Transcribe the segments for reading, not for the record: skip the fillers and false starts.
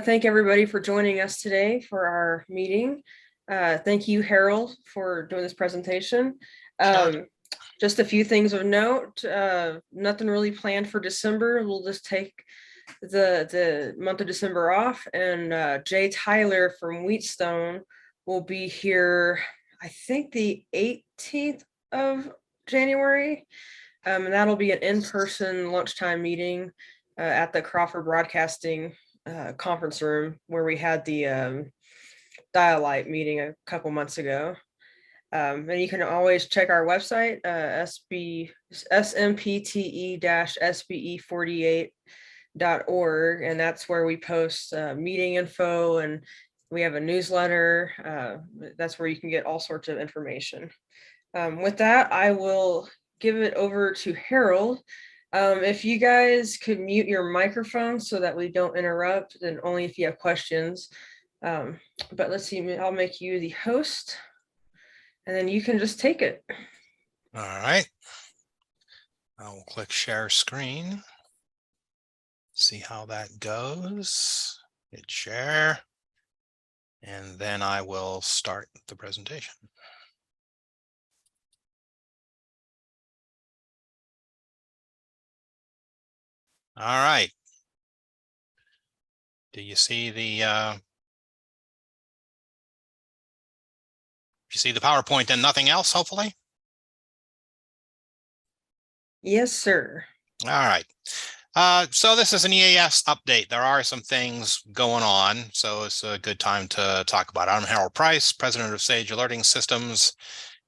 thank everybody for joining us today for our meeting. Thank you, Harold, for doing this presentation. Just a few things of note, nothing really planned for December. We'll just take the month of December off, and Jay Tyler from Wheatstone will be here, I think the 18th of January. And that'll be an in-person lunchtime meeting at the Crawford Broadcasting conference room where we had the Dialite meeting a couple months ago. And you can always check our website, SMPTE-SBE48.org, and that's where we post meeting info, and we have a newsletter. That's where you can get all sorts of information. With that, I will give it over to Harold. If you guys could mute your microphone so that we don't interrupt, and only if you have questions. But let's see, I'll make you the host, and then you can just take it. All right. I will click share screen. See how that goes. Hit share. And then I will start the presentation. All right. Do you see the PowerPoint and nothing else, hopefully? Yes, sir. All right. So this is an EAS update. There are some things going on, so it's a good time to talk about it. I'm Harold Price, president of Sage Alerting Systems.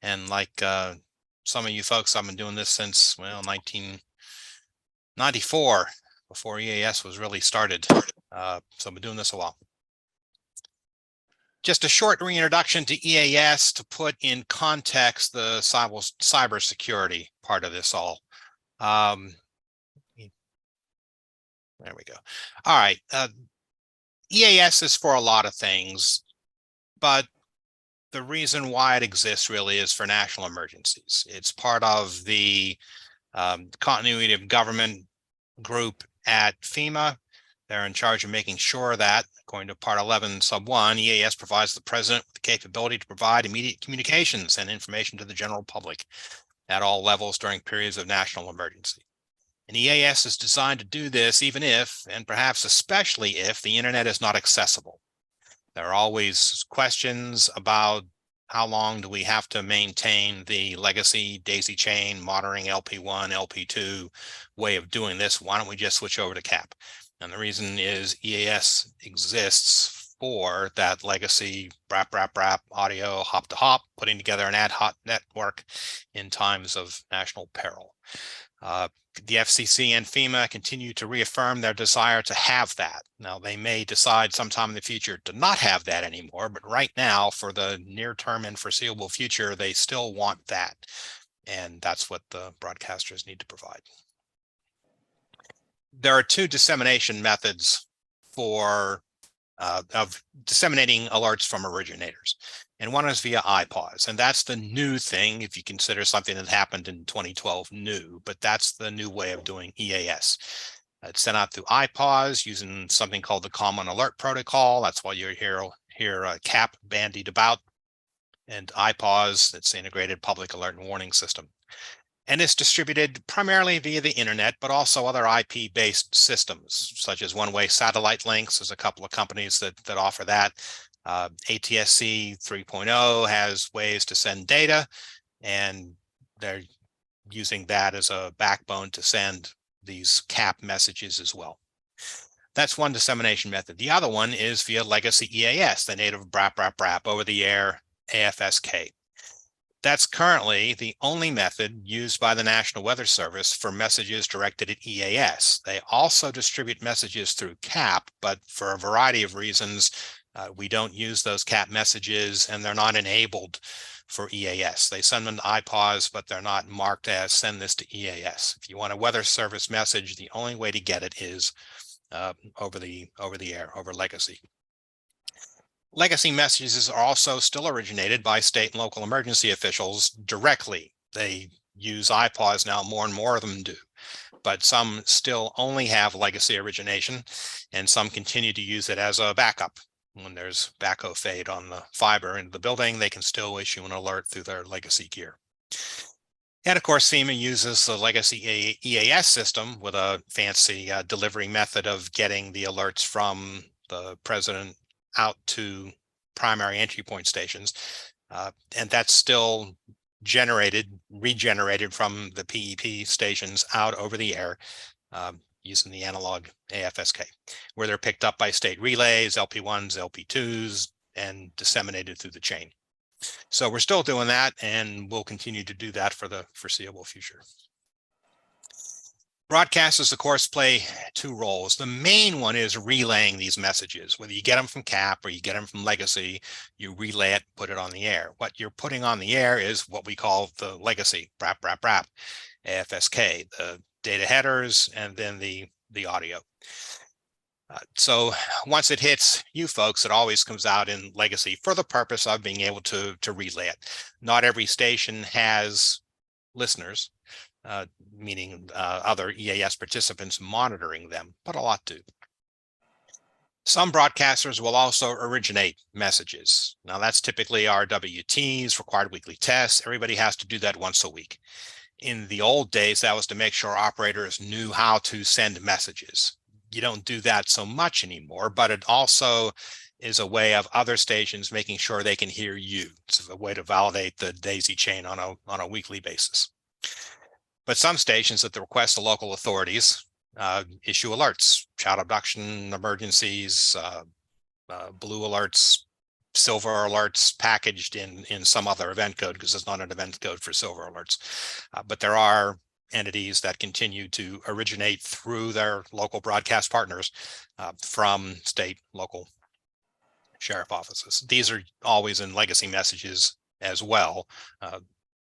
And like some of you folks, I've been doing this since, well, 1994, before EAS was really started. So I've been doing this a while. Just a short reintroduction to EAS to put in context the cybersecurity part of this all. There we go. All right. EAS is for a lot of things, but the reason why it exists really is for national emergencies. It's part of the continuity of government group at FEMA. They're in charge of making sure that, according to Part 11, Sub 1, EAS provides the President with the capability to provide immediate communications and information to the general public at all levels during periods of national emergency. And EAS is designed to do this even if, and perhaps especially if, the internet is not accessible. There are always questions about how long do we have to maintain the legacy daisy chain monitoring LP1, LP2 way of doing this. Why don't we just switch over to CAP? And the reason is EAS exists for that legacy brap audio hop to hop, putting together an ad hoc network in times of national peril. The FCC and FEMA continue to reaffirm their desire to have that. Now, they may decide sometime in the future to not have that anymore, but right now, for the near term and foreseeable future, they still want that. And that's what the broadcasters need to provide. There are two dissemination methods for of disseminating alerts from originators. And one is via iPause, and that's the new thing if you consider something that happened in 2012 new, but that's the new way of doing EAS. It's sent out through iPause using something called the Common Alert Protocol. That's why you hear CAP bandied about, and iPause, it's the Integrated Public Alert and Warning System. And it's distributed primarily via the internet, but also other IP-based systems, such as one-way satellite links. There's a couple of companies that offer that. ATSC 3.0 has ways to send data, and they're using that as a backbone to send these CAP messages as well. That's one dissemination method. The other one is via legacy EAS, the native brap over-the-air AFSK. That's currently the only method used by the National Weather Service for messages directed at EAS. They also distribute messages through CAP, but for a variety of reasons, we don't use those CAP messages, and they're not enabled for EAS. They send them to iPause, but they're not marked as send this to EAS. If you want a weather service message, the only way to get it is over the air, over legacy. Legacy messages are also still originated by state and local emergency officials directly. They use iPause now, more and more of them do. but some still only have legacy origination, and some continue to use it as a backup. When there's backhoe fade on the fiber into the building, they can still issue an alert through their legacy gear. And of course, FEMA uses the legacy EAS system with a fancy delivery method of getting the alerts from the president out to primary entry point stations. And that's still regenerated from the PEP stations out over the air using the analog AFSK, where they're picked up by state relays, LP1s, LP2s, and disseminated through the chain. So we're still doing that, and we'll continue to do that for the foreseeable future. Broadcasters, of course, play two roles. The main one is relaying these messages. Whether you get them from CAP or you get them from legacy, you relay it, put it on the air. What you're putting on the air is what we call the legacy, BRAP, AFSK, the data headers, and then the audio. So once it hits you folks, it always comes out in legacy for the purpose of being able to relay it. Not every station has listeners, meaning other EAS participants monitoring them, but a lot do. Some broadcasters will also originate messages. Now that's typically RWTs, required weekly tests. Everybody has to do that once a week. In the old days, that was to make sure operators knew how to send messages. You don't do that so much anymore, but it also is a way of other stations making sure they can hear you. It's a way to validate the daisy chain on a weekly basis. But some stations, at the request of local authorities, issue alerts, child abduction emergencies, blue alerts, silver alerts packaged in some other event code, because there's not an event code for silver alerts. But there are entities that continue to originate through their local broadcast partners from state, local sheriff offices. These are always in legacy messages as well,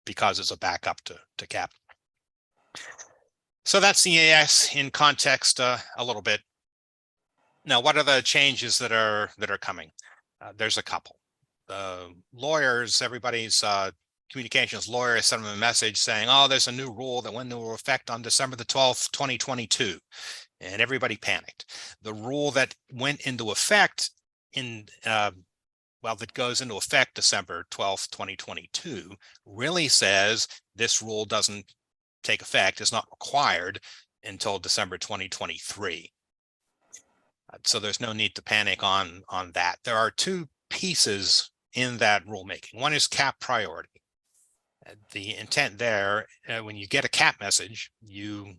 because it's a backup to CAP. So that's EAS in context a little bit. Now, what are the changes that are coming? There's a couple. The lawyers, everybody's communications lawyer sent them a message saying, oh, there's a new rule that went into effect on December the 12th, 2022. And everybody panicked. The rule that went into effect that goes into effect December 12th, 2022, really says this rule doesn't take effect, is not required until December 2023. So there's no need to panic on that. There are two pieces in that rulemaking. One is CAP priority. The intent there, when you get a CAP message, you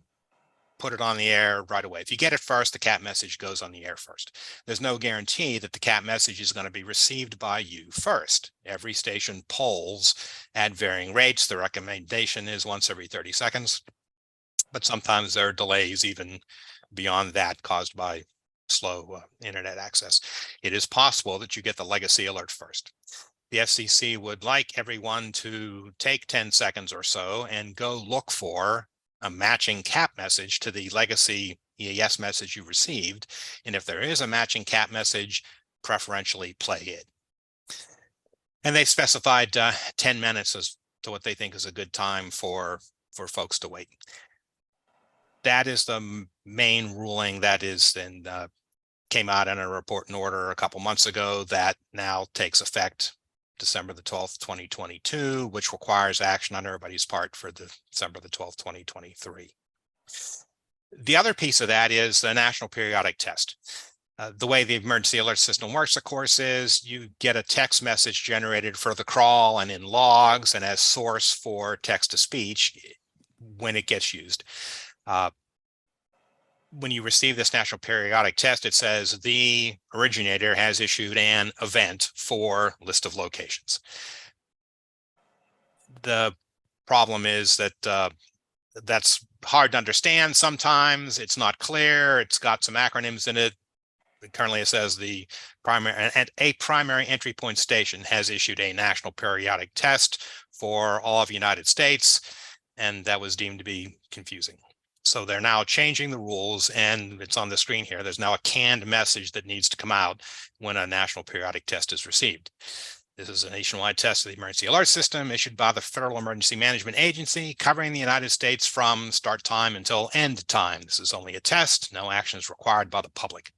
put it on the air right away. If you get it first, the CAP message goes on the air first. There's no guarantee that the CAP message is going to be received by you first. Every station polls at varying rates. The recommendation is once every 30 seconds, but sometimes there are delays even beyond that caused by slow internet access. It is possible that you get the legacy alert first. The FCC would like everyone to take 10 seconds or so and go look for a matching CAP message to the legacy EAS message you received. And if there is a matching CAP message, preferentially play it. And they specified 10 minutes as to what they think is a good time for folks to wait. That is the main ruling that is then came out in a report and order a couple months ago that now takes effect December the 12th, 2022, which requires action on everybody's part for the December the 12th, 2023. The other piece of that is the National Periodic Test. The way the emergency alert system works, of course, is you get a text message generated for the crawl and in logs and as source for text to speech when it gets used. When you receive this National Periodic Test, it says the originator has issued an event for list of locations. The problem is that that's hard to understand sometimes. It's not clear. It's got some acronyms in it. Currently, it says a primary entry point station has issued a National Periodic Test for all of the United States, and that was deemed to be confusing. So they're now changing the rules, and it's on the screen here. There's now a canned message that needs to come out when a National Periodic Test is received. This is a nationwide test of the emergency alert system issued by the Federal Emergency Management Agency, covering the United States from start time until end time. This is only a test. No action is required by the public.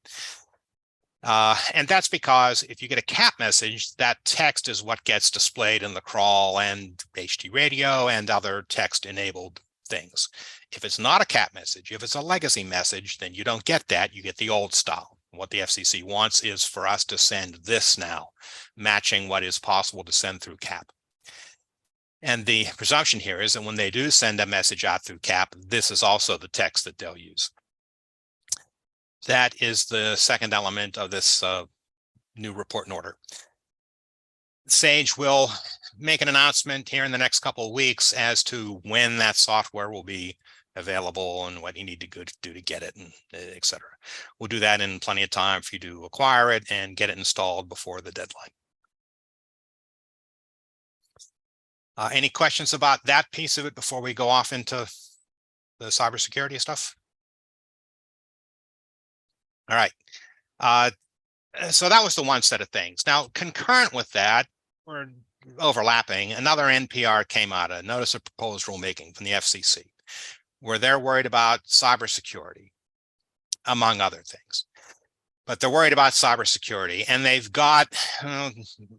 And that's because if you get a CAP message, that text is what gets displayed in the crawl and HD radio and other text-enabled things. If it's not a CAP message, if it's a legacy message, then you don't get that. You get the old style. What the FCC wants is for us to send this now, matching what is possible to send through CAP. And the presumption here is that when they do send a message out through CAP, this is also the text that they'll use. That is the second element of this new report and order. SAGE will make an announcement here in the next couple of weeks as to when that software will be available and what you need to do to get it, and et cetera. We'll do that in plenty of time for you to acquire it and get it installed before the deadline. Any questions about that piece of it before we go off into the cybersecurity stuff? All right. So that was the one set of things. Now, concurrent with that, or overlapping, another NPR came out, a notice of proposed rulemaking from the FCC, where they're worried about cybersecurity, among other things. But they're worried about cybersecurity, and they've got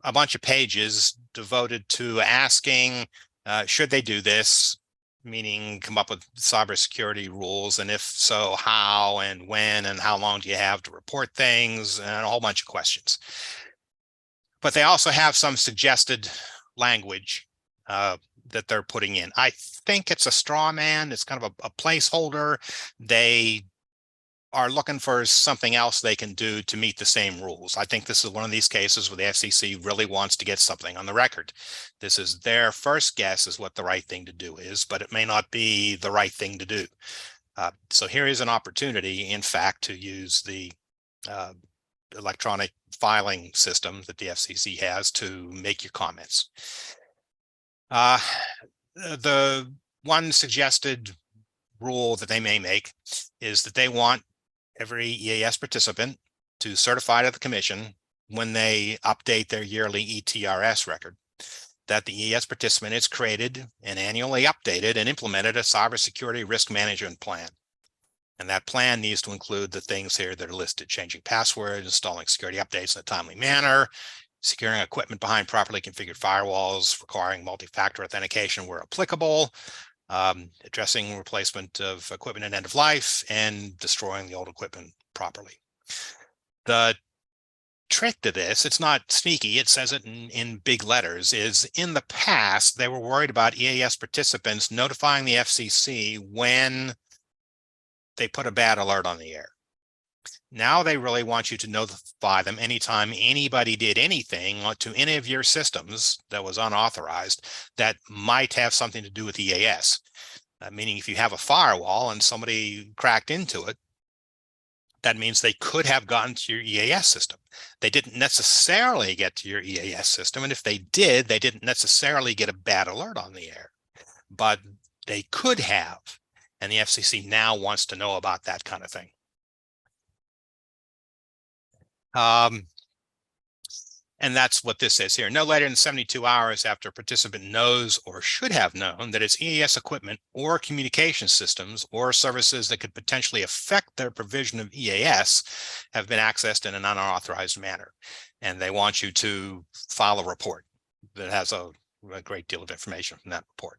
a bunch of pages devoted to asking, should they do this? Meaning come up with cybersecurity rules, and if so, how and when and how long do you have to report things, and a whole bunch of questions. But they also have some suggested language that they're putting in. I think it's a straw man. It's kind of a placeholder. They are looking for something else they can do to meet the same rules. I think this is one of these cases where the FCC really wants to get something on the record. This is their first guess is what the right thing to do is, but it may not be the right thing to do. So here is an opportunity, in fact, to use the electronic filing system that the FCC has to make your comments. The one suggested rule that they may make is that they want every EAS participant to certify to the commission when they update their yearly ETRS record that the EAS participant has created and annually updated and implemented a cybersecurity risk management plan. And that plan needs to include the things here that are listed: changing passwords, installing security updates in a timely manner, securing equipment behind properly configured firewalls, requiring multi-factor authentication where applicable, addressing replacement of equipment at end of life, and destroying the old equipment properly. The trick to this, it's not sneaky, it says it in big letters, is in the past, they were worried about EAS participants notifying the FCC when they put a bad alert on the air. Now they really want you to notify them anytime anybody did anything to any of your systems that was unauthorized that might have something to do with EAS. Meaning if you have a firewall and somebody cracked into it, that means they could have gotten to your EAS system. They didn't necessarily get to your EAS system. And if they did, they didn't necessarily get a bad alert on the air, but they could have. And the FCC now wants to know about that kind of thing. And that's what this says here. No later than 72 hours after a participant knows or should have known that its EAS equipment or communication systems or services that could potentially affect their provision of EAS have been accessed in an unauthorized manner. And they want you to file a report that has a great deal of information from that report.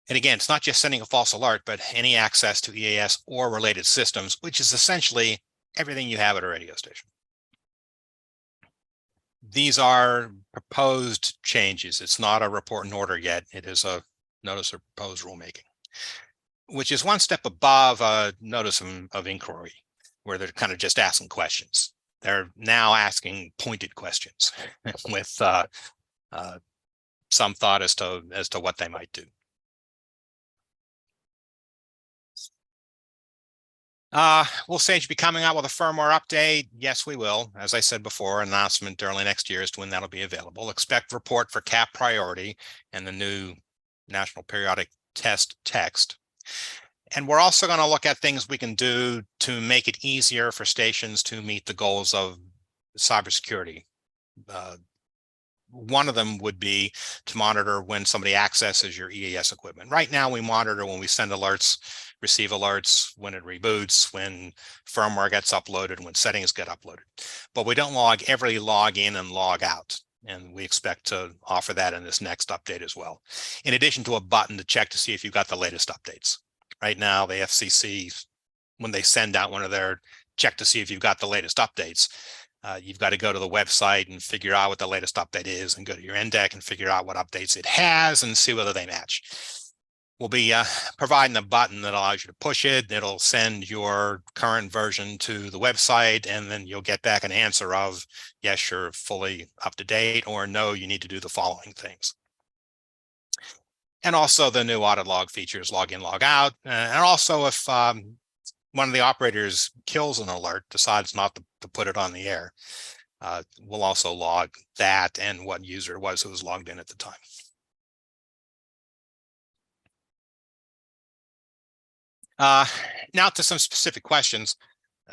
And again, it's not just sending a false alert, but any access to EAS or related systems, which is essentially everything you have at a radio station. These are proposed changes. It's not a report and order yet. It is a notice of proposed rulemaking, which is one step above a notice of inquiry, where they're kind of just asking questions. They're now asking pointed questions with some thought as to what they might do. Will SAGE be coming out with a firmware update? Yes, we will. As I said before, an announcement early next year as to when that'll be available. Expect report for CAP priority and the new National Periodic Test text. And we're also going to look at things we can do to make it easier for stations to meet the goals of cybersecurity one of them would be to monitor when somebody accesses your EAS equipment. Right now, we monitor when we send alerts, receive alerts, when it reboots, when firmware gets uploaded, when settings get uploaded. But we don't log every log in and log out. And we expect to offer that in this next update as well. In addition to a button to check to see if you've got the latest updates. Right now, the FCC, when they send out one of their check to see if you've got the latest updates, you've got to go to the website and figure out what the latest update is, and go to your NDEC and figure out what updates it has and see whether they match. We'll be providing a button that allows you to push it. It'll send your current version to the website, and then you'll get back an answer of, yes, you're fully up to date, or no, you need to do the following things. And also the new audit log features, log in, log out. And also if one of the operators kills an alert, decides not to put it on the air, we'll also log that and what user it was who was logged in at the time. Now to some specific questions.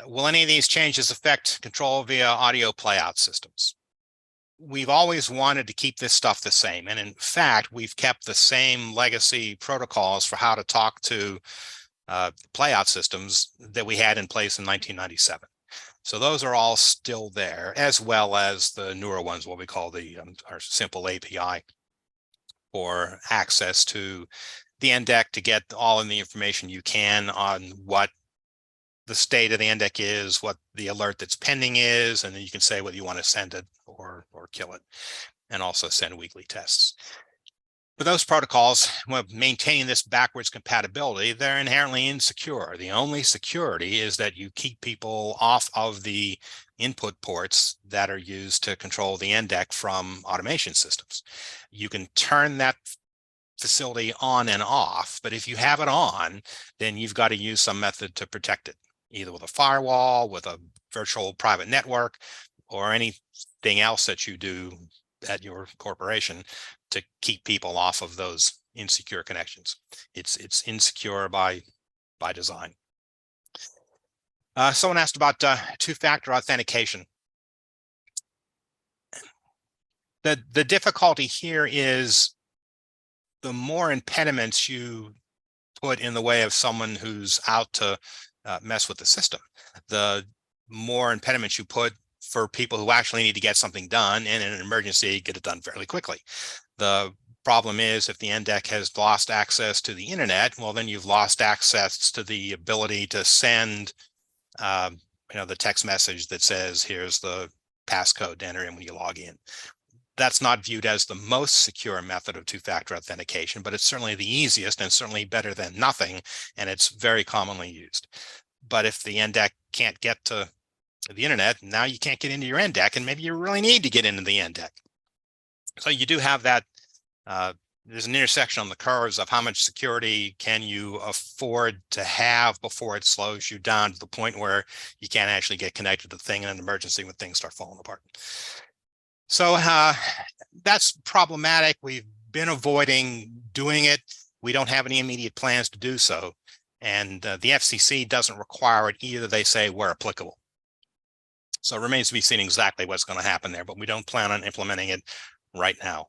Will any of these changes affect control via audio playout systems? We've always wanted to keep this stuff the same. And in fact, we've kept the same legacy protocols for how to talk to playout systems that we had in place in 1997. So those are all still there, as well as the newer ones, what we call the our simple API for access to the NDEC to get all of the information you can on what the state of the NDEC is, what the alert that's pending is, and then you can say whether you want to send it or kill it, and also send weekly tests. But those protocols, when maintaining this backwards compatibility, they're inherently insecure. The only security is that you keep people off of the input ports that are used to control the NDEC from automation systems. You can turn that facility on and off, but if you have it on, then you've got to use some method to protect it, either with a firewall, with a virtual private network, or anything else that you do at your corporation to keep people off of those insecure connections. It's insecure by design. Someone asked about two-factor authentication. The difficulty here is the more impediments you put in the way of someone who's out to mess with the system, the more impediments you put for people who actually need to get something done, and in an emergency, get it done fairly quickly. The problem is if the NDEC has lost access to the internet, well, then you've lost access to the ability to send the text message that says, here's the passcode to enter in when you log in. That's not viewed as the most secure method of two-factor authentication, but it's certainly the easiest and certainly better than nothing, and it's very commonly used. But if the NDEC can't get to the internet, now you can't get into your NDEC, and maybe you really need to get into the NDEC. So you do have that, there's an intersection on the curves of how much security can you afford to have before it slows you down to the point where you can't actually get connected to the thing in an emergency when things start falling apart. So that's problematic. We've been avoiding doing it. We don't have any immediate plans to do so. And the FCC doesn't require it either. They say where applicable. So it remains to be seen exactly what's going to happen there, but we don't plan on implementing it right now.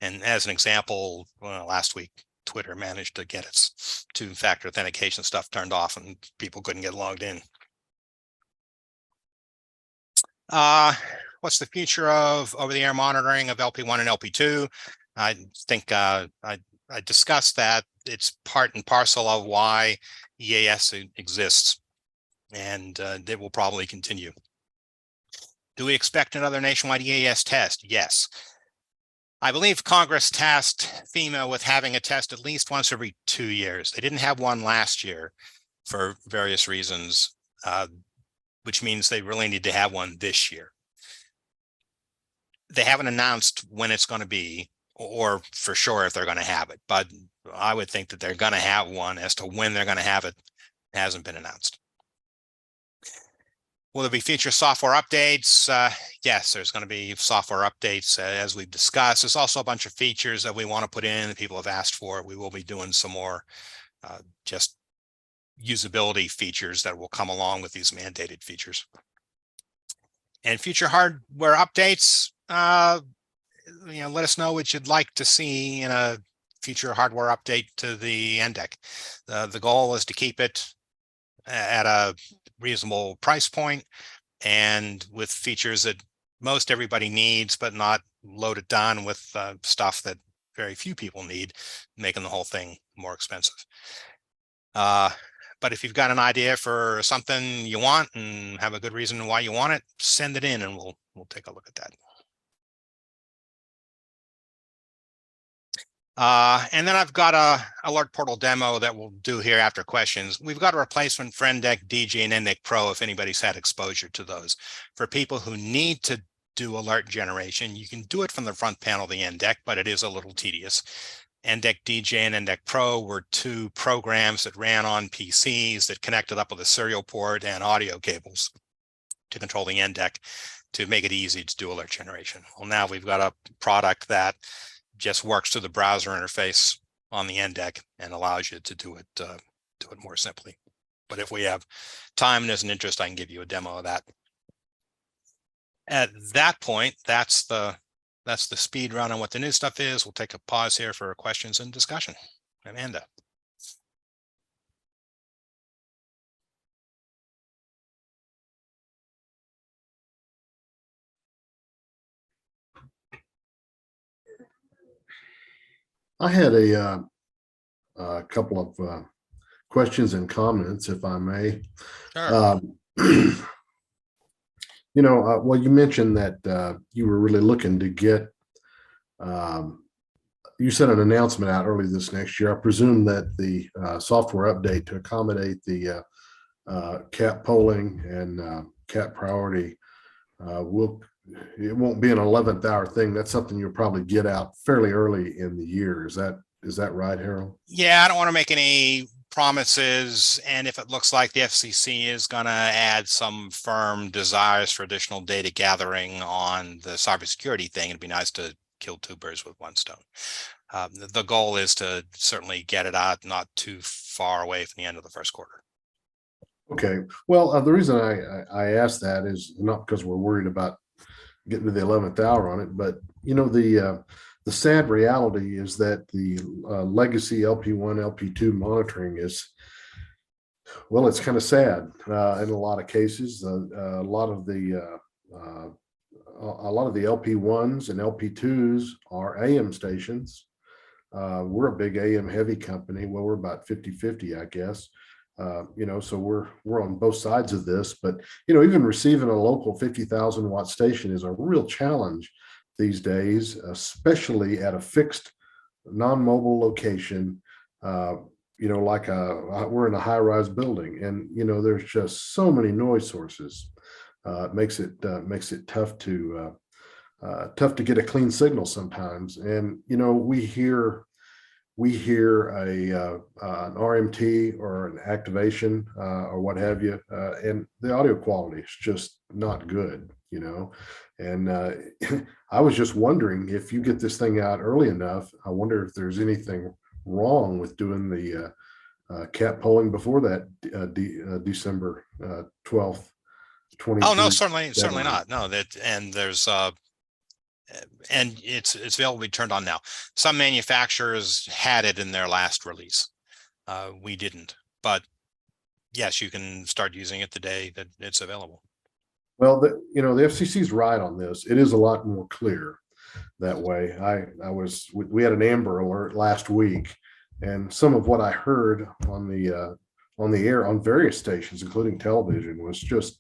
And as an example, last week, Twitter managed to get its two-factor authentication stuff turned off and people couldn't get logged in. What's the future of over-the-air monitoring of LP1 and LP2? I think I discussed that. It's part and parcel of why EAS exists, and it will probably continue. Do we expect another nationwide EAS test? Yes. I believe Congress tasked FEMA with having a test at least once every 2 years. They didn't have one last year for various reasons, which means they really need to have one this year. They haven't announced when it's going to be, or for sure if they're going to have it, but I would think that they're going to have one. As to when they're going to have it, hasn't been announced. Will there be future software updates? Yes, there's going to be software updates as we've discussed. There's also a bunch of features that we want to put in that people have asked for. We will be doing some more just usability features that will come along with these mandated features. And future hardware updates, let us know what you'd like to see in a future hardware update to the NDEC. The goal is to keep it at a reasonable price point and with features that most everybody needs, but not loaded down with stuff that very few people need, making the whole thing more expensive. But if you've got an idea for something you want and have a good reason why you want it, send it in and we'll take a look at that. And then I've got a alert portal demo that we'll do here after questions. We've got a replacement for NDEC, DJ, and NDEC Pro if anybody's had exposure to those. For people who need to do alert generation, you can do it from the front panel of the NDEC, but it is a little tedious. NDEC DJ and NDEC Pro were two programs that ran on PCs that connected up with a serial port and audio cables to control the NDEC to make it easy to do alert generation. Well, now we've got a product that just works through the browser interface on the NDEC and allows you to do it more simply. But if we have time and there's an interest, I can give you a demo of that. At that point, that's the speed run on what the new stuff is. We'll take a pause here for questions and discussion. Amanda. I had a couple of questions and comments, if I may. Sure. Well, you mentioned that you were really looking to get, you sent an announcement out early this next year. I presume that the software update to accommodate the CAP polling and CAP priority it won't be an 11th hour thing. That's something you'll probably get out fairly early in the year. Is that right, Harold? Yeah, I don't want to make any promises. And if it looks like the FCC is going to add some firm desires for additional data gathering on the cybersecurity thing, it'd be nice to kill two birds with one stone. The goal is to certainly get it out not too far away from the end of the first quarter. Okay. Well, the reason I asked that is not because we're worried about getting to the 11th hour on it, but the sad reality is that the legacy LP1, LP2 monitoring is, well, it's kind of sad in a lot of cases. A lot of the LP1s and LP2s are AM stations. We're a big AM heavy company. Well, we're about 50-50, I guess. So we're on both sides of this, but even receiving a local 50,000 watt station is a real challenge these days, especially at a fixed non-mobile location. We're in a high-rise building, and there's just so many noise sources. It makes it tough to get a clean signal sometimes. And we hear an RMT or an activation or what have you, and the audio quality is just not good, And I was just wondering, if you get this thing out early enough, I wonder if there's anything wrong with doing the CAP polling before that December 12th, 20. Oh no, certainly not. No, there's and it's available to be turned on now. Some manufacturers had it in their last release. We didn't, but yes, you can start using it the day that it's available. Well, the FCC is right on this. It is a lot more clear that way. We had an Amber Alert last week, and some of what I heard on the air on various stations, including television, was just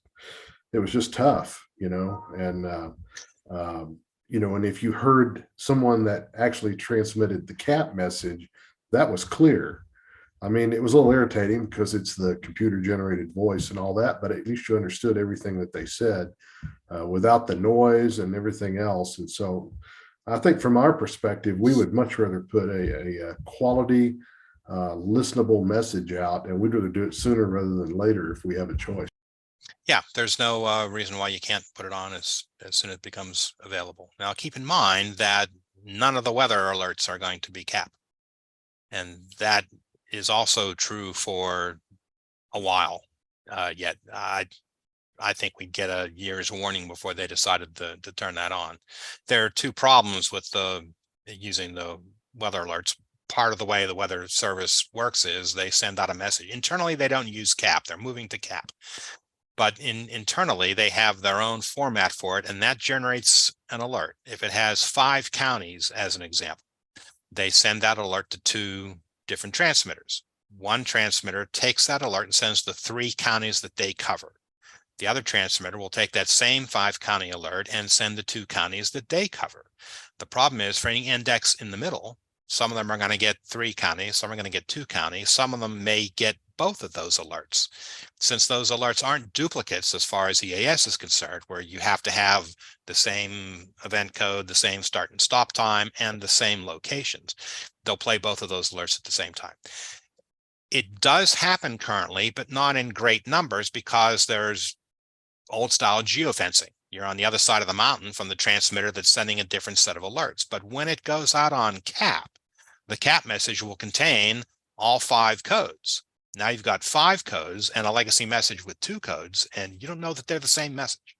tough, and if you heard someone that actually transmitted the CAP message, that was clear. I mean, it was a little irritating because it's the computer generated voice and all that, but at least you understood everything that they said without the noise and everything else. And so I think from our perspective, we would much rather put a quality, listenable message out, and we'd rather do it sooner rather than later if we have a choice. Yeah, there's no reason why you can't put it on as soon as it becomes available. Now, keep in mind that none of the weather alerts are going to be CAP. And that is also true for a while yet. I think we'd get a year's warning before they decided to turn that on. There are two problems with using the weather alerts. Part of the way the weather service works is they send out a message. Internally, they don't use CAP. They're moving to CAP. But internally, they have their own format for it, and that generates an alert. If it has 5 counties, as an example, they send that alert to 2 different transmitters. One transmitter takes that alert and sends the 3 counties that they cover. The other transmitter will take that same 5-county alert and send the 2 counties that they cover. The problem is, for any index in the middle, some of them are going to get 3 counties, some are going to get 2 counties, some of them may get both of those alerts. Since those alerts aren't duplicates as far as EAS is concerned, where you have to have the same event code, the same start and stop time, and the same locations, they'll play both of those alerts at the same time. It does happen currently, but not in great numbers, because there's old style geofencing. You're on the other side of the mountain from the transmitter that's sending a different set of alerts. But when it goes out on CAP, the CAP message will contain all 5 codes. Now you've got 5 codes and a legacy message with 2 codes, and you don't know that they're the same message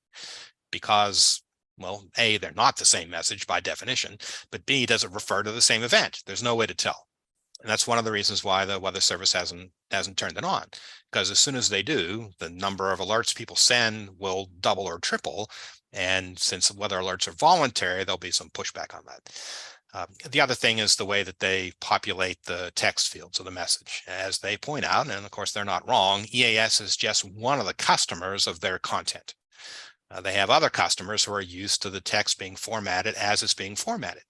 because, well, A, they're not the same message by definition, but B, does it refer to the same event? There's no way to tell. And that's one of the reasons why the Weather Service hasn't turned it on, because as soon as they do, the number of alerts people send will double or triple. And since weather alerts are voluntary, there'll be some pushback on that. The other thing is the way that they populate the text fields of the message. As they point out, and of course they're not wrong, EAS is just one of the customers of their content. They have other customers who are used to the text being formatted as it's being formatted,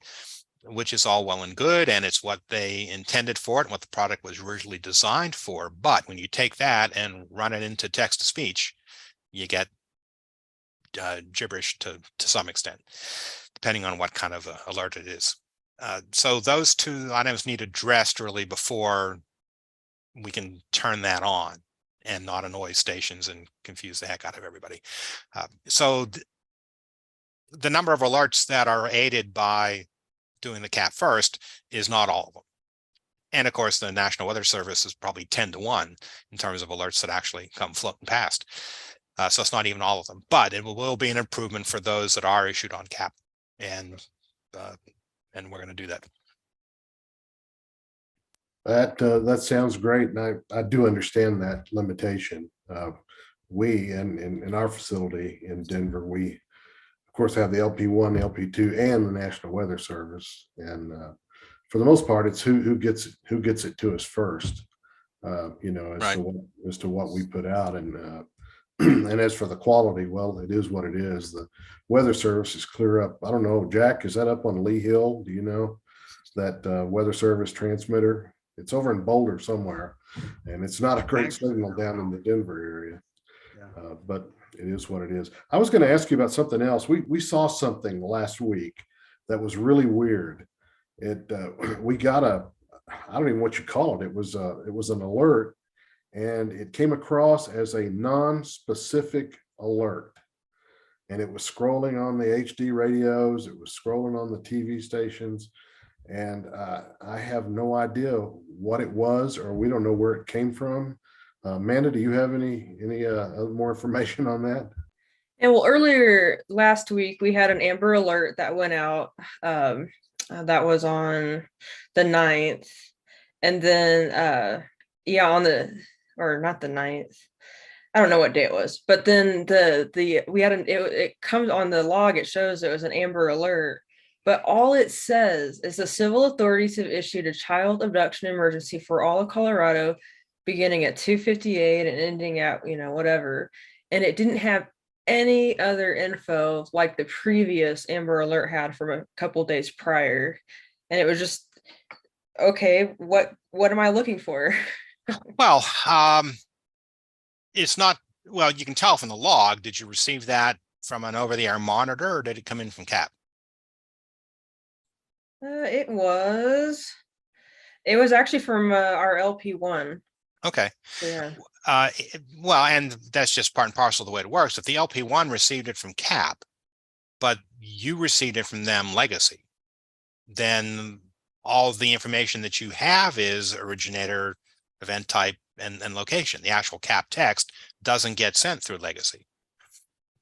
which is all well and good, and it's what they intended for it and what the product was originally designed for. But when you take that and run it into text-to-speech, you get gibberish to some extent, depending on what kind of alert it is. So those 2 items need addressed really before we can turn that on and not annoy stations and confuse the heck out of everybody. So the number of alerts that are aided by doing the CAP first is not all of them. And of course, the National Weather Service is probably 10 to 1 in terms of alerts that actually come floating past. So it's not even all of them, but it will be an improvement for those that are issued on CAP. And we're going to do that. That sounds great, and I do understand that limitation. We in our facility in Denver, we of course have the LP1, LP2, and the National Weather Service, and for the most part, it's who gets it to us first. Right. as to what we put out, and and as for the quality, well, it is what it is. The Weather Service is clear up. I don't know, Jack, is that up on Lee Hill? Do you know that Weather Service transmitter? It's over in Boulder somewhere, and it's not a great signal down in the Denver area. Yeah. But it is what it is. I was going to ask you about something else. We saw something last week that was really weird. We got I don't even know what you call it. It was an alert, and it came across as a non-specific alert, and it was scrolling on the HD radios. It was scrolling on the TV stations, and I have no idea what it was, or we don't know where it came from. Amanda, do you have any more information on that? And well, earlier last week, we had an Amber Alert that went out. That was on the 9th. And then, or not the 9th. I don't know what day it was, but then it comes on the log. It shows it was an Amber Alert, but all it says is the civil authorities have issued a child abduction emergency for all of Colorado, beginning at 2:58 and ending at whatever. And it didn't have any other info like the previous Amber Alert had from a couple days prior, and it was just, okay, what am I looking for? Well, it's not, well, you can tell from the log. Did you receive that from an over-the-air monitor, or did it come in from CAP? It was actually from our LP1. Okay. Yeah. Well, and that's just part and parcel of the way it works. If the LP1 received it from CAP, but you received it from them legacy, then all the information that you have is originator, event type, and location. The actual CAP text doesn't get sent through legacy.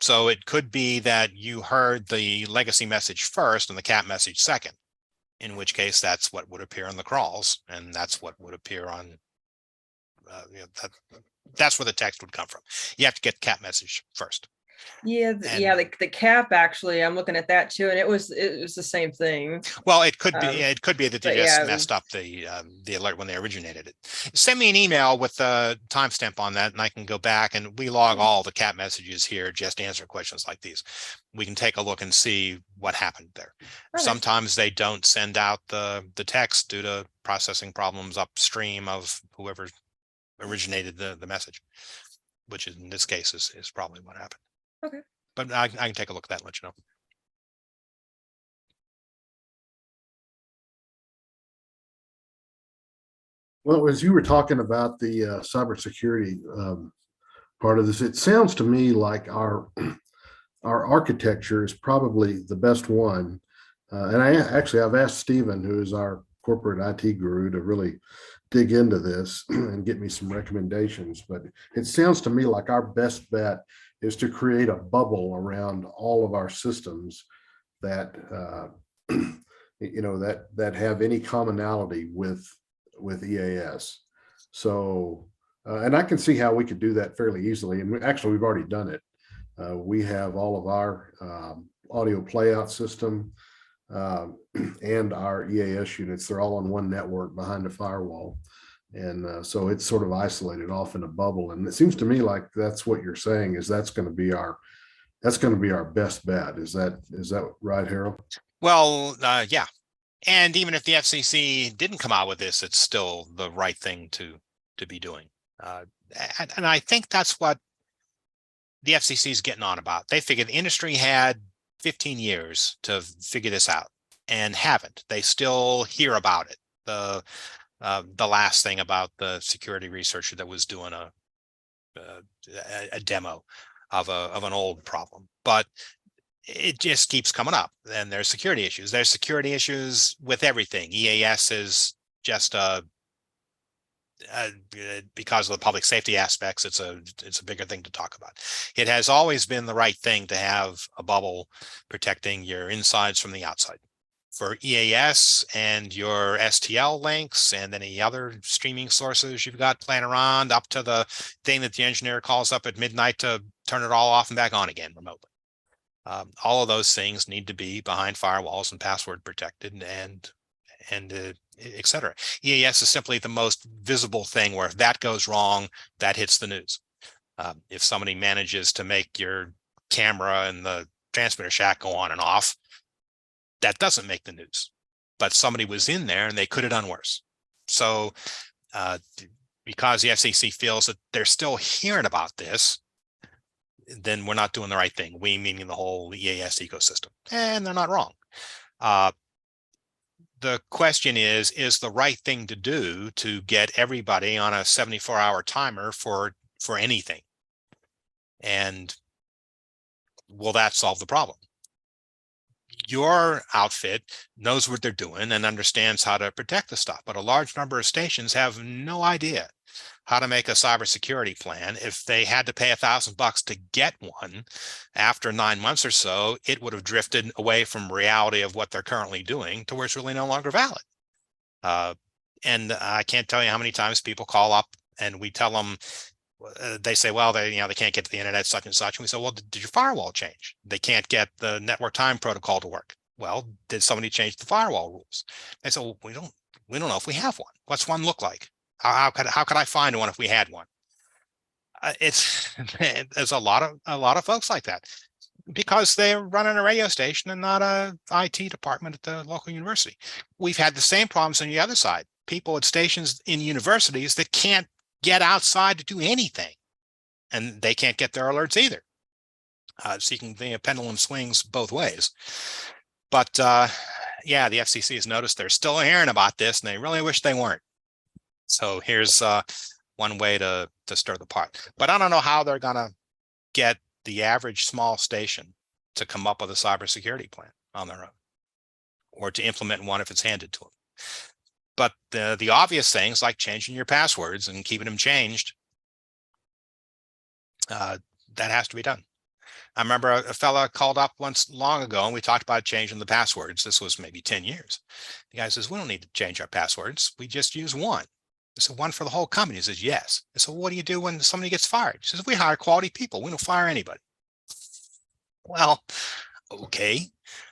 So it could be that you heard the legacy message first and the cat message second, in which case that's what would appear on the crawls, and that's what would appear on, that's where the text would come from. You have to get the cat message first. Yeah, yeah, the cap, actually, I'm looking at that too, and it was the same thing. Well, it could be that they just yeah, messed up the alert when they originated it. Send me an email with the timestamp on that, and I can go back, and we log all the cat messages here, just answer questions like these. We can take a look and see what happened there. Okay. Sometimes they don't send out the text due to processing problems upstream of whoever originated the message, which in this case is probably what happened. Okay. But I can take a look at that and let you know. Well, as you were talking about the cybersecurity part of this, it sounds to me like our architecture is probably the best one. And I've asked Stephen, who is our corporate IT guru, to really dig into this and get me some recommendations. But it sounds to me like our best bet is to create a bubble around all of our systems that that have any commonality with EAS. So, and I can see how we could do that fairly easily. And we've already done it. We have all of our audio playout system and our EAS units. They're all on one network behind a firewall. And so it's sort of isolated off in a bubble. And it seems to me like that's what you're saying, is that's going to be our best bet. Is that right, Harold? Well, yeah. And even if the FCC didn't come out with this, it's still the right thing to be doing. And I think that's what the FCC is getting on about. They figured the industry had 15 years to figure this out and haven't. They still hear about it. The last thing about the security researcher that was doing a demo of an old problem, but it just keeps coming up. And there's security issues. There's security issues with everything. EAS is just because of the public safety aspects, it's a bigger thing to talk about. It has always been the right thing to have a bubble protecting your insides from the outside. For EAS and your STL links and any other streaming sources you've got playing around, up to the thing that the engineer calls up at midnight to turn it all off and back on again remotely. All of those things need to be behind firewalls and password protected and et cetera. EAS is simply the most visible thing where if that goes wrong, that hits the news. If somebody manages to make your camera and the transmitter shack go on and off, that doesn't make the news, but somebody was in there and they could have done worse. So because the FCC feels that they're still hearing about this, then we're not doing the right thing. We meaning the whole EAS ecosystem, and they're not wrong. The question is the right thing to do to get everybody on a 74-hour timer for anything? And will that solve the problem? Your outfit knows what they're doing and understands how to protect the stuff, but a large number of stations have no idea how to make a cybersecurity plan. If they had to pay $1,000 to get one, after 9 months or so, it would have drifted away from reality of what they're currently doing to where it's really no longer valid. And I can't tell you how many times people call up and we tell them, they say, well, they can't get to the internet, such and such. And we say, well, did your firewall change? They can't get the network time protocol to work. Well, did somebody change the firewall rules? They say, well, we don't know if we have one. What's one look like? How could I find one if we had one? There's a lot of folks like that because they're running a radio station and not a IT department at the local university. We've had the same problems on the other side. People at stations in universities that can't get outside to do anything, and they can't get their alerts either. So you can, the pendulum swings both ways. But yeah, the FCC has noticed they're still hearing about this, and they really wish they weren't. So here's one way to stir the pot. But I don't know how they're going to get the average small station to come up with a cybersecurity plan on their own, or to implement one if it's handed to them. But the obvious things like changing your passwords and keeping them changed, that has to be done. I remember a fella called up once long ago and we talked about changing the passwords. This was maybe 10 years. The guy says, we don't need to change our passwords. We just use one. I said, one for the whole company. He says, yes. I said, what do you do when somebody gets fired? He says, we hire quality people. We don't fire anybody. Well, okay.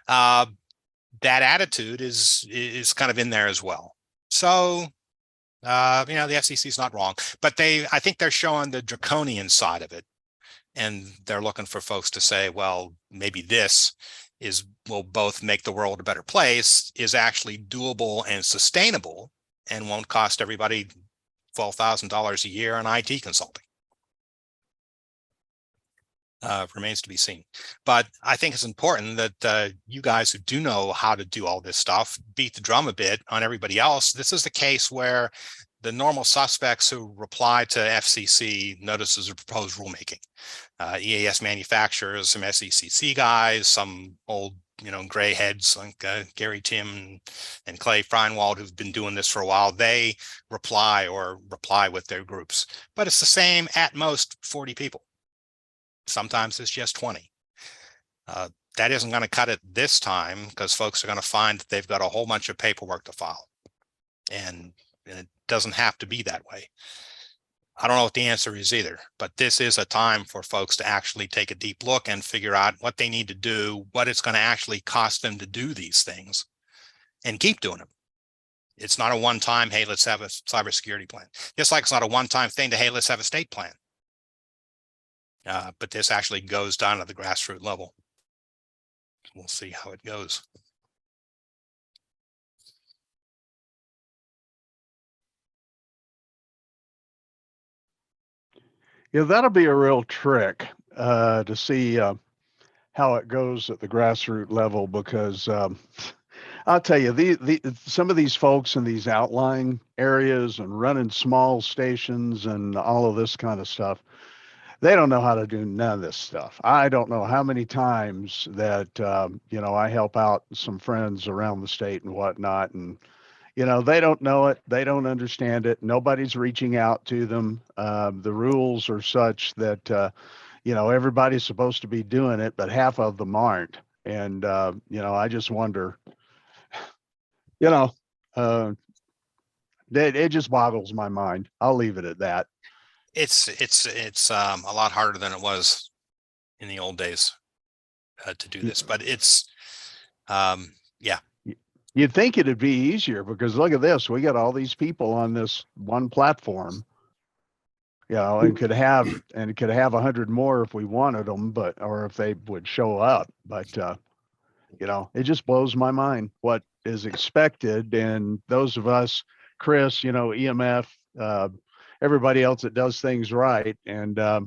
That attitude is kind of in there as well. So, the FCC is not wrong, but I think they're showing the draconian side of it. And they're looking for folks to say, well, maybe this will both make the world a better place, is actually doable and sustainable, and won't cost everybody $12,000 a year on IT consulting. Remains to be seen. But I think it's important that you guys who do know how to do all this stuff beat the drum a bit on everybody else. This is the case where the normal suspects who reply to FCC notices of proposed rulemaking, EAS manufacturers, some SECC guys, some old, gray heads like Gary Tim and Clay Freinwald, who've been doing this for a while, they reply with their groups. But it's the same, at most 40 people. Sometimes it's just 20. That isn't going to cut it this time, because folks are going to find that they've got a whole bunch of paperwork to file. And it doesn't have to be that way. I don't know what the answer is either, but this is a time for folks to actually take a deep look and figure out what they need to do, what it's going to actually cost them to do these things, and keep doing them. It's not a one-time, hey, let's have a cybersecurity plan. Just like it's not a one-time thing to, hey, let's have a state plan. But this actually goes down to the grassroots level. We'll see how it goes. Yeah, that'll be a real trick to see how it goes at the grassroots level, because I'll tell you, some of these folks in these outlying areas and running small stations and all of this kind of stuff, they don't know how to do none of this stuff. I don't know how many times that, I help out some friends around the state and whatnot, and they don't know it. They don't understand it. Nobody's reaching out to them. The rules are such that, everybody's supposed to be doing it, but half of them aren't. And, I just wonder, it just boggles my mind. I'll leave it at that. It's a lot harder than it was in the old days to do this, but it's, yeah. You'd think it'd be easier, because look at this. We got all these people on this one platform, and could have 100 more if we wanted them, or if they would show up. But, it just blows my mind what is expected. And those of us, Chris, EMF, everybody else that does things right. And none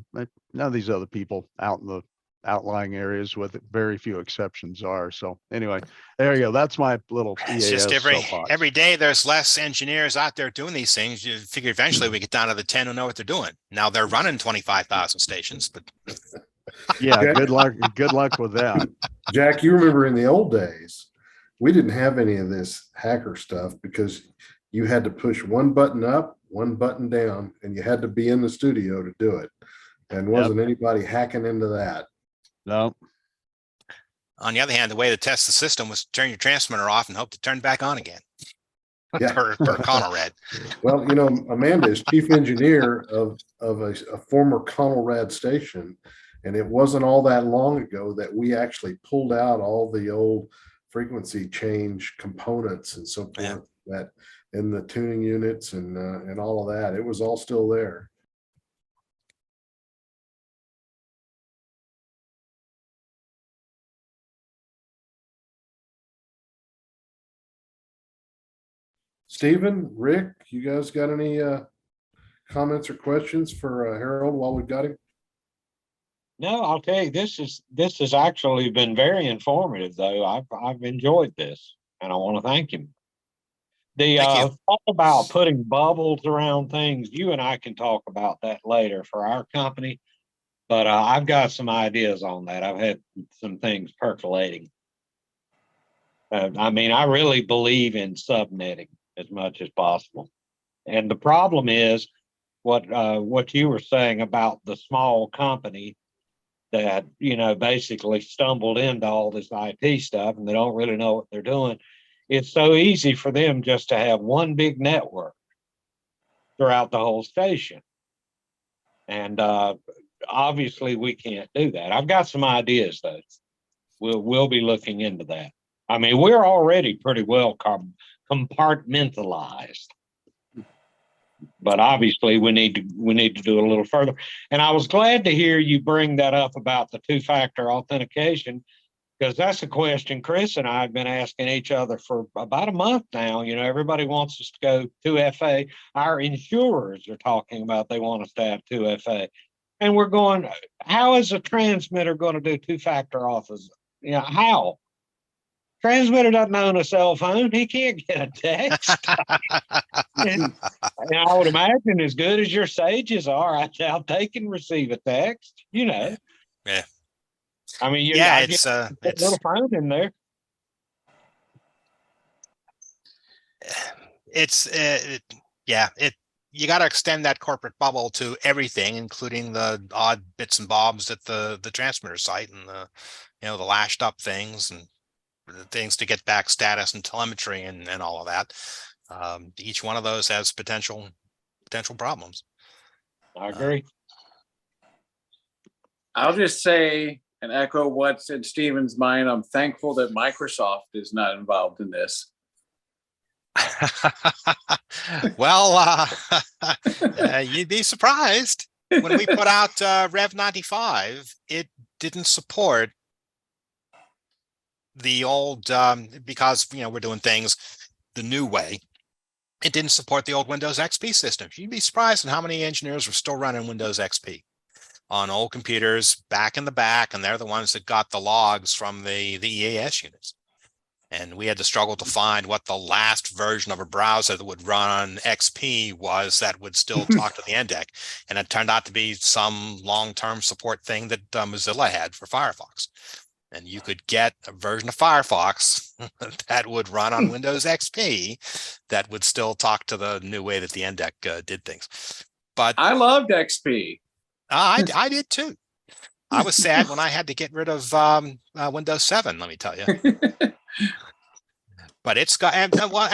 of these other people out in the outlying areas, with very few exceptions, are. So anyway, there you go. That's my little It's EAS just soapbox. every day there's less engineers out there doing these things. You figure eventually we get down to the 10 who know what they're doing. Now they're running 25,000 stations, but yeah, good luck with that. Jack, you remember in the old days, we didn't have any of this hacker stuff, because you had to push one button up, one button down, and you had to be in the studio to do it. And wasn't anybody hacking into that. No. on the other hand, the way to test the system was turn your transmitter off and hope to turn back on again. Yeah. per Conelrad. Well, Amanda is chief engineer of a former Conelrad station. And it wasn't all that long ago that we actually pulled out all the old frequency change components and so forth, that in the tuning units and all of that. It was all still there. Stephen, Rick, you guys got any comments or questions for Harold while we've got him? No, I'll tell you, this has actually been very informative, though. I've enjoyed this, and I want to thank him. The thought about putting bubbles around things, you and I can talk about that later for our company, but I've got some ideas on that. I've had some things percolating. I really believe in subnetting as much as possible. And the problem is what you were saying about the small company that, you know, basically stumbled into all this IT stuff and they don't really know what they're doing. It's so easy for them just to have one big network throughout the whole station. And obviously we can't do that. I've got some ideas though. We'll be looking into that. I mean, we're already pretty well compartmentalized, but obviously we need to do a little further. And I was glad to hear you bring that up about the two-factor authentication, because that's a question Chris and I have been asking each other for about a month now. You know, everybody wants us to go 2FA. Our insurers are talking about they want us to have 2FA. And we're going, how is a transmitter going to do two-factor authentication? You know, how? Transmitter doesn't own a cell phone. He can't get a text. and I would imagine as good as your sages are, I doubt they can receive a text, you know. Yeah. I mean, Yeah, it's a little phone in there. You got to extend that corporate bubble to everything, including the odd bits and bobs at the transmitter site and the, you know, the lashed up things and the things to get back status and telemetry and all of that. Each one of those has potential problems. I agree. I'll just say and echo what's in Stephen's mind. I'm thankful that Microsoft is not involved in this. Well, you'd be surprised. When we put out Rev 95, it didn't support the old, because, you know, we're doing things the new way. It didn't support the old Windows XP system. You'd be surprised at how many engineers were still running Windows XP on old computers back in the back, and they're the ones that got the logs from the EAS units. And we had to struggle to find what the last version of a browser that would run on XP was that would still talk to the NDEC. And it turned out to be some long-term support thing that Mozilla had for Firefox. And you could get a version of Firefox that would run on Windows XP that would still talk to the new way that the NDEC did things. But I loved XP. I did too. I was sad when I had to get rid of Windows 7, let me tell you. But it's got, and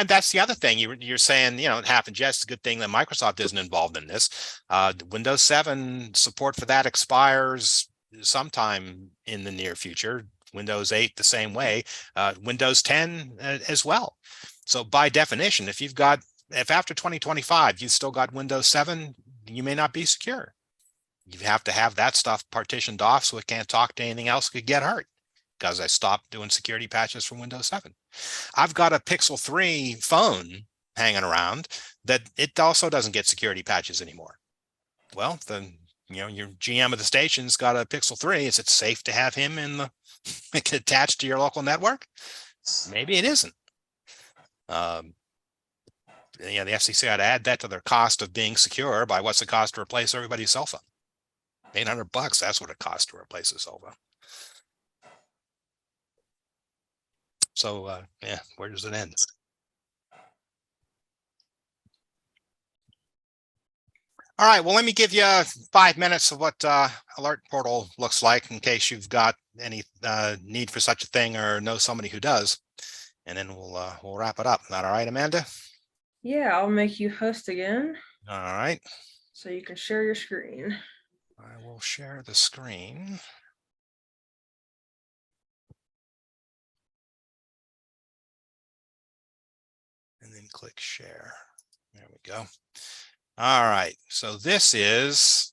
that's the other thing you're saying, you know, it happened. Yes, it's a good thing that Microsoft isn't involved in this. Windows 7 support for that expires sometime in the near future. Windows 8 the same way. Windows 10 as well. So by definition, if after 2025 you've still got Windows 7, you may not be secure. You have to have that stuff partitioned off so it can't talk to anything else that could get hurt, because I stopped doing security patches for Windows 7. I've got a Pixel 3 phone hanging around that it also doesn't get security patches anymore. Well, then, you know, your GM of the station's got a Pixel 3. Is it safe to have him attached to your local network? Maybe it isn't. Yeah, the FCC had to add that to their cost of being secure by what's the cost to replace everybody's cell phone. $800, that's what it costs to replace a cell phone. So, yeah, where does it end? All right, well, let me give you 5 minutes of what Alert Portal looks like in case you've got any need for such a thing or know somebody who does. And then we'll wrap it up. Is that all right, Amanda? Yeah, I'll make you host again. All right. So you can share your screen. I will share the screen. And then click share. There we go. All right. So this is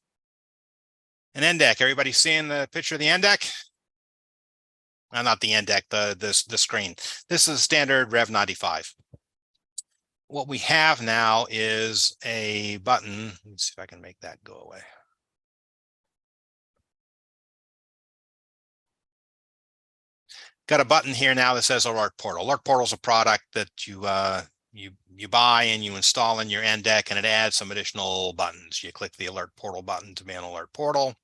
an NDEC. Everybody seeing the picture of the NDEC? Not the NDEC, the screen. This is standard Rev 95. What we have now is a button. Let's see if I can make that go away. Got a button here now that says Alert Portal. Alert Portal is a product that you buy and you install in your NDEC, and it adds some additional buttons. You click the Alert Portal button to be an Alert Portal.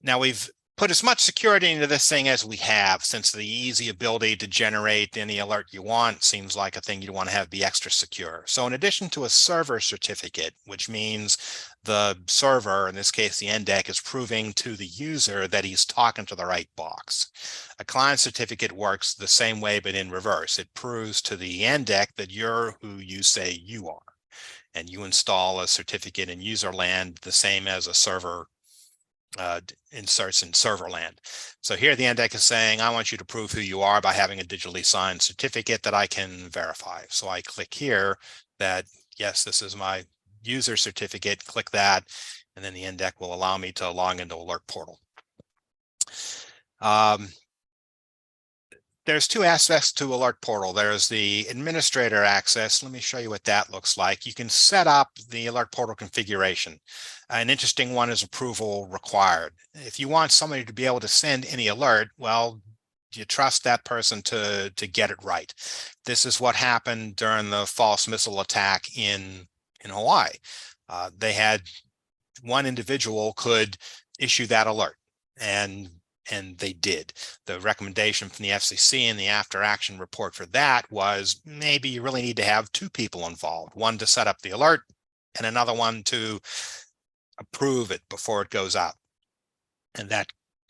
Now we've put as much security into this thing as we have, since the easy ability to generate any alert you want seems like a thing you want to have be extra secure. So in addition to a server certificate, which means the server, in this case the NDEC, is proving to the user that he's talking to the right box. A client certificate works the same way, but in reverse. It proves to the NDEC that you're who you say you are. And you install a certificate in user land the same as a server inserts in server land. So here the NDEC is saying, I want you to prove who you are by having a digitally signed certificate that I can verify. So I click here that, yes, this is my user certificate, click that, and then the NDEC will allow me to log into Alert Portal. There's two aspects to Alert Portal. There's the administrator access. Let me show you what that looks like. You can set up the Alert Portal configuration. An interesting one is approval required. If you want somebody to be able to send any alert, well, you trust that person to get it right. This is what happened during the false missile attack in Hawaii. They had one individual could issue that alert, and they did. The recommendation from the FCC and the after action report for that was maybe you really need to have two people involved, one to set up the alert and another one to approve it before it goes out. And that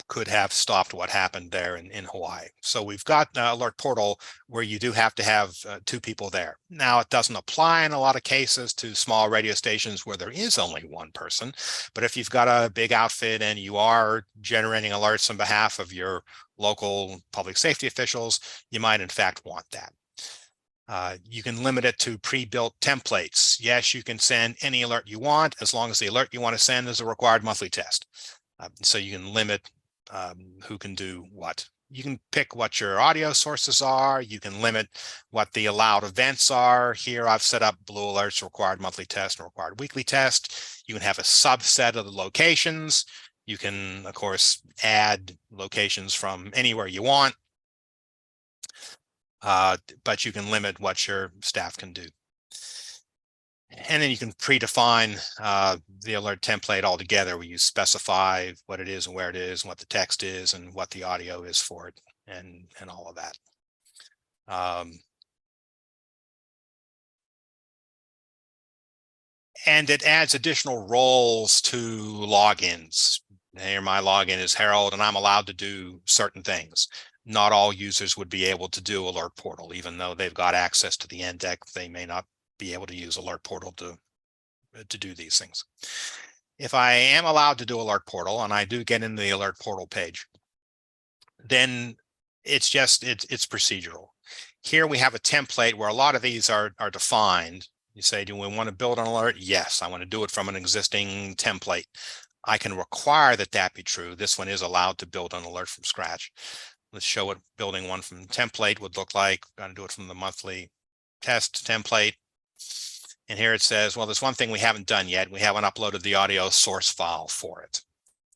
could have stopped what happened there in Hawaii. So we've got Alert Portal where you do have to have two people there. Now, it doesn't apply in a lot of cases to small radio stations where there is only one person. But if you've got a big outfit and you are generating alerts on behalf of your local public safety officials, you might in fact want that. You can limit it to pre-built templates. Yes, you can send any alert you want as long as the alert you want to send is a required monthly test. So you can limit who can do what. You can pick what your audio sources are. You can limit what the allowed events are. Here I've set up blue alerts, required monthly test, and required weekly test. You can have a subset of the locations. You can, of course, add locations from anywhere you want. But you can limit what your staff can do. And then you can predefine the alert template altogether, where you specify what it is and where it is and what the text is and what the audio is for it and all of that. And it adds additional roles to logins. Here my login is Harold, and I'm allowed to do certain things. Not all users would be able to do Alert Portal, even though they've got access to the NDEC. They may not be able to use Alert Portal to do these things. If I am allowed to do Alert Portal and I do get into the Alert Portal page, then it's procedural. Here we have a template where a lot of these are defined. You say, do we want to build an alert? Yes, I want to do it from an existing template. I can require that that be true. This one is allowed to build an alert from scratch. Let's show what building one from template would look like. I'm going to do it from the monthly test template. And here it says, well, there's one thing we haven't done yet. We haven't uploaded the audio source file for it,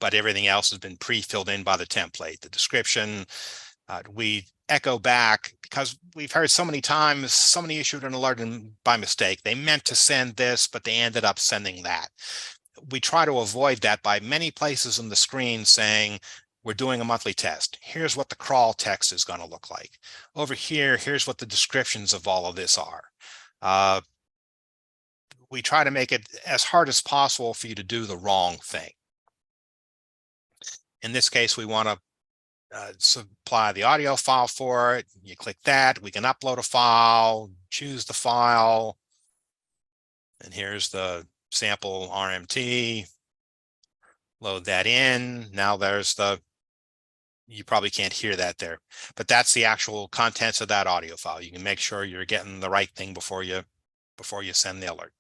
but everything else has been pre-filled in by the template. The description, we echo back because we've heard so many times somebody issued an alert and by mistake. They meant to send this, but they ended up sending that. We try to avoid that by many places on the screen saying, we're doing a monthly test. Here's what the crawl text is going to look like. Over here, here's what the descriptions of all of this are. We try to make it as hard as possible for you to do the wrong thing. In this case, we want to supply the audio file for it. You click that. We can upload a file, choose the file. And here's the sample RMT. Load that in. Now there's you probably can't hear that there, but that's the actual contents of that audio file. You can make sure you're getting the right thing before you send the alert.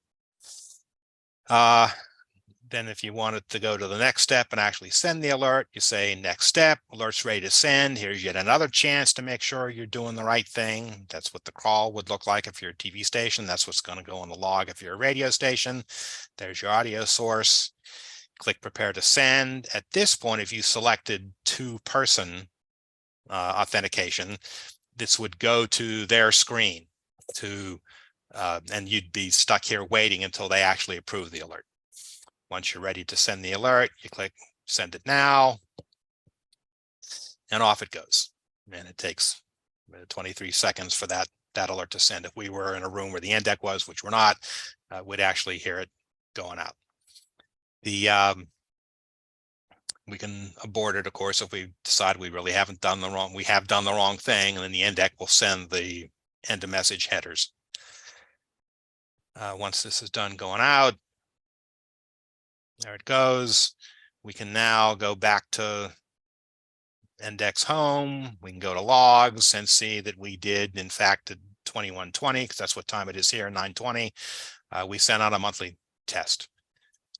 Then if you wanted to go to the next step and actually send the alert, you say next step, alert's ready to send. Here's yet another chance to make sure you're doing the right thing. That's what the crawl would look like if you're a TV station. That's what's going to go on the log if you're a radio station. There's your audio source. Click prepare to send. At this point, if you selected two-person authentication, this would go to their screen and you'd be stuck here waiting until they actually approve the alert. Once you're ready to send the alert, you click send it now. and off it goes. And it takes 23 seconds for that alert to send. If we were in a room where the end deck was, which we're not, we'd actually hear it going out. We can abort it, of course, if we decide we really haven't done the wrong, we have done the wrong thing, and then the end deck will send the end of message headers. Once this is done going out, there it goes. We can now go back to index home. We can go to logs and see that we did, in fact, 2120, because that's what time it is here, 9:20. We sent out a monthly test.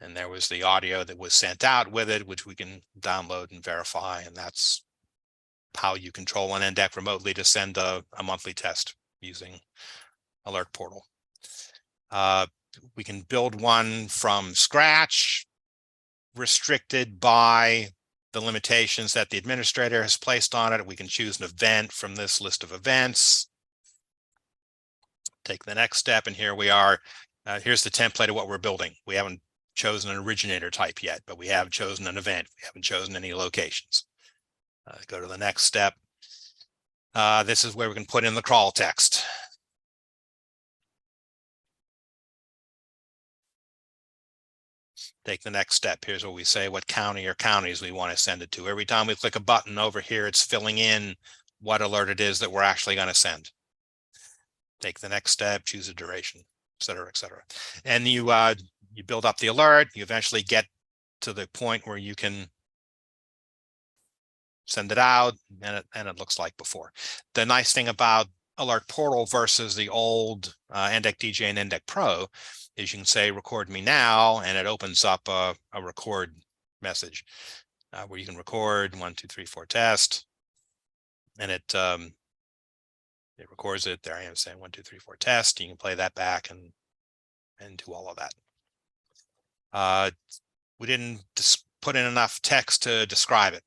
And there was the audio that was sent out with it, which we can download and verify. And that's how you control an NDEC remotely to send a monthly test using Alert Portal. We can build one from scratch, restricted by the limitations that the administrator has placed on it. We can choose an event from this list of events. Take the next step, and here we are. Here's the template of what we're building. We haven't chosen an originator type yet, but we have chosen an event. We haven't chosen any locations. Go to the next step. This is where we can put in the crawl text. Take the next step. Here's where we say what county or counties we want to send it to. Every time we click a button over here, it's filling in what alert it is that we're actually going to send. Take the next step, choose a duration, et cetera, et cetera. And you build up the alert. You eventually get to the point where you can send it out, and it looks like before. The nice thing about Alert Portal versus the old NDEC DJ and NDEC Pro is you can say record me now, and it opens up a record message where you can record 1, 2, 3, 4 test, and it records it. There I am saying 1, 2, 3, 4 test. You can play that back and do all of that. We didn't put in enough text to describe it.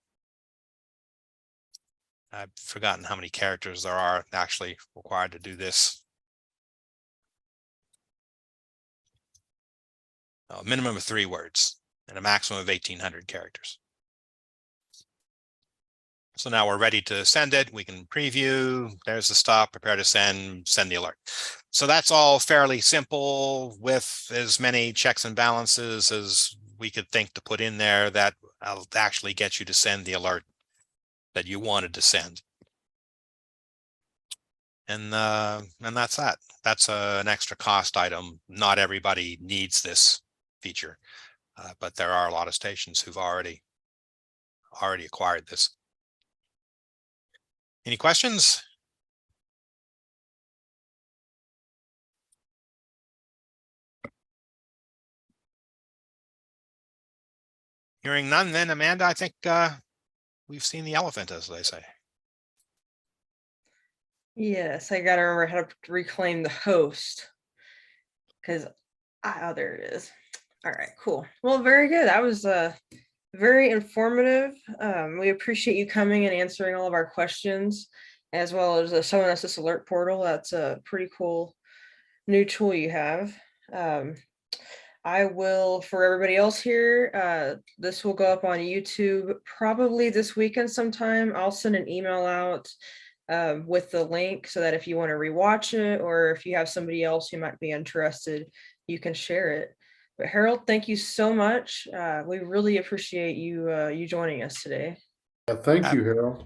I've forgotten how many characters there are actually required to do this. A minimum of 3 words and a maximum of 1,800 characters. So now we're ready to send it. We can preview. There's the stop, prepare to send the alert. So that's all fairly simple with as many checks and balances as we could think to put in there that will actually get you to send the alert that you wanted to send. And that's that. That's an extra cost item. Not everybody needs this feature, but there are a lot of stations who've already acquired this. Any questions? Hearing none, then Amanda, I think we've seen the elephant, as they say. Yes, I gotta remember how to reclaim the host, because oh, there it is. All right, cool. Well, very good. That was very informative. We appreciate you coming and answering all of our questions, as well as showing us this alert portal. That's a pretty cool new tool you have. I will, for everybody else here, this will go up on YouTube probably this weekend sometime. I'll send an email out with the link so that if you want to rewatch it, or if you have somebody else who might be interested, you can share it. But Harold, thank you so much. We really appreciate you joining us today. Thank you, Harold.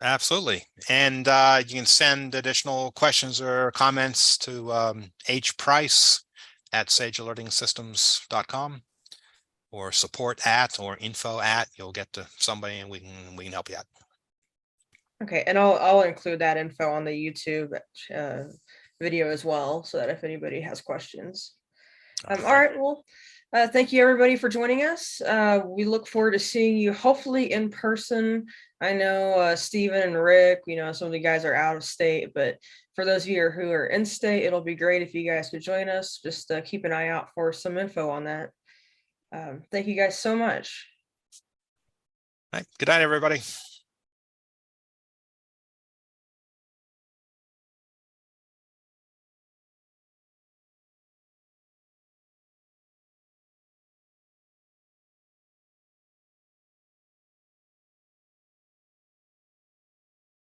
Absolutely. And you can send additional questions or comments to hprice@sagealertingsystems.com, or support@ or info@. You'll get to somebody and we can help you out. Okay, and I'll include that info on the YouTube video as well, so that if anybody has questions. All right, well, thank you everybody for joining us. We look forward to seeing you hopefully in person. I know Stephen and Rick, some of the guys are out of state, but for those of you who are in state, it'll be great if you guys could join us. Just keep an eye out for some info on that. Thank you guys so much. All right. Good night, everybody.